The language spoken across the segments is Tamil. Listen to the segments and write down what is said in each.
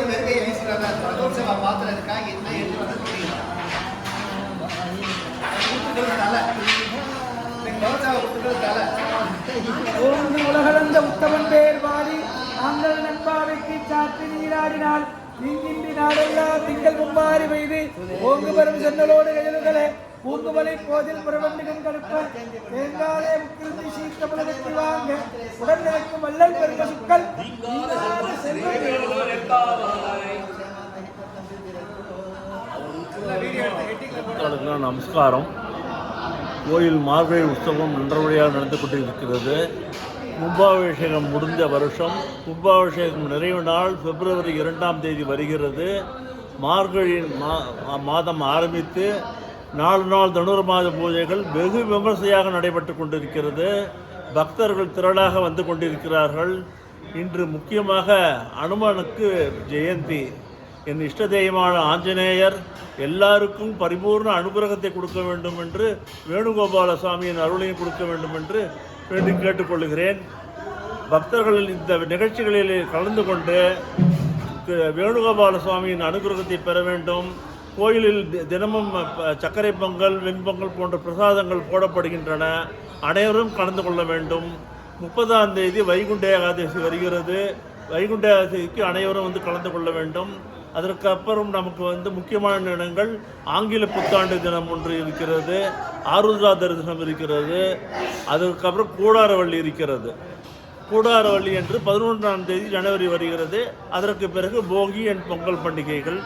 ஒரு வெறுக்கையை வீசுறாங்க. ரதோற்சவ பாத்திரத்துக்காக என்ன எடுத்து வந்து தெரியும் உலகளந்த உத்தமன் பேர் வாடி ஆங்கள் நண்பாவைக்கு சாற்றி நீராடினால் நீங்கின்றி நாடெல்லாம் திங்கள் மும்மாறி பெய்து ஓங்கு வரும் சென்னலோடு கயல்களே பூங்குமலை போதில் புறவண்டிகம் கடுப்ப தேங்காலே முக்கிருந்தி சீர்த்தமிழ் வெற்றி வாங்க உடன் நினைக்கும் வல்லல் பெரும சுக்கள் நமஸ்காரம். கோயில் மார்கழி உற்சவம் நன்றபடியாக நடந்து கொண்டிருக்கிறது. கும்பாபிஷேகம் முடிந்த வருஷம் கும்பாபிஷேகம் நிறைவு நாள் பிப்ரவரி 2ஆம் தேதி வருகிறது. மார்கழி மாதம் ஆரம்பித்து 4 நாள் தனுர்மாத பூஜைகள் வெகு விமர்சையாக நடைபெற்று கொண்டிருக்கிறது. பக்தர்கள் திரளாக வந்து கொண்டிருக்கிறார்கள். இன்று முக்கியமாக அனுமனுக்கு ஜெயந்தி. என் இஷ்ட தெய்வமான ஆஞ்சநேயர் எல்லாருக்கும் பரிபூர்ண அனுகிரகத்தை கொடுக்க வேண்டும் என்று, வேணுகோபால சுவாமியின் அருளையும் கொடுக்க வேண்டும் என்று வேண்டி கேட்டுக்கொள்கிறேன். பக்தர்கள் இந்த நிகழ்ச்சிகளில் கலந்து கொண்டு வேணுகோபால சுவாமியின் அனுகிரகத்தை பெற வேண்டும். கோயிலில் தினமும் சர்க்கரை பொங்கல், வெண்பொங்கல் போன்ற பிரசாதங்கள் போடப்படுகின்றன. அனைவரும் கலந்து கொள்ள வேண்டும். 30ஆம் தேதி வைகுண்ட ஏகாதசி வருகிறது. வைகுண்ட ஏகாதசிக்கு அனைவரும் வந்து கலந்து கொள்ள வேண்டும். அதற்கு அப்புறம் நமக்கு முக்கியமான தினங்கள் ஆங்கில புத்தாண்டு தினம் ஒன்று இருக்கிறது, ஆருத்ரா தரிசனம் இருக்கிறது, அதுக்கப்புறம் கூடாரவள்ளி இருக்கிறது. கூடாரவள்ளி என்று 11ஆம் தேதி ஜனவரி வருகிறது. அதற்கு பிறகு போகி என் பொங்கல் பண்டிகைகள்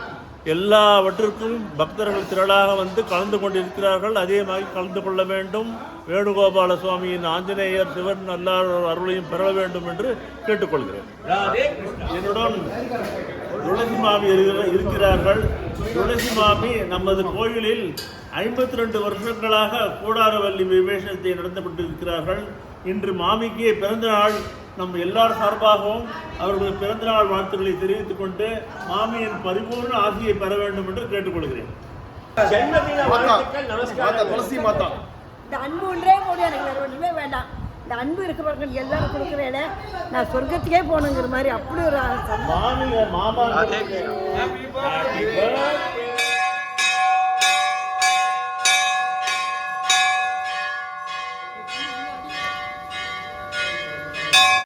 எல்லாவற்றிற்கும் பக்தர்கள் திரளாக வந்து கலந்து கொண்டிருக்கிறார்கள். அதே மாதிரி கலந்து கொள்ள வேண்டும். வேணுகோபால சுவாமியின் ஆஞ்சநேயர் சிவன் எல்லார் அருளையும் பெற வேண்டும் என்று கேட்டுக்கொள்கிறேன். என்னுடன் துளசி மாமி இருக்கிறார்கள். துளசி மாமி நமது கோயிலில் 52 வருஷங்களாக கூடாரவள்ளி விசேஷத்தை நடந்து கொண்டிருக்கிறார்கள். இன்று மாமிக்கு பிறந்த நாள். நம் எல்லார் சார்பாகவும் அவர்களுடைய பிறந்தநாள் வாழ்த்துக்களை தெரிவித்துக் கொண்டு மாமியின் பரிபூர்ண ஆசியை பெற வேண்டும் என்று கேட்டுக்கொள்கிறேன். துளசி மாதா, இந்த அன்பு ஒன்றே போதும், எனக்கு வேற ஒன்றுமே வேண்டாம். இந்த அன்பு இருக்கிறவர்கள் எல்லாரும் கொடுக்குறேன். நான் சொர்க்கத்துக்கே போகணுங்கிற மாதிரி அப்படி ஒரு ஆசை.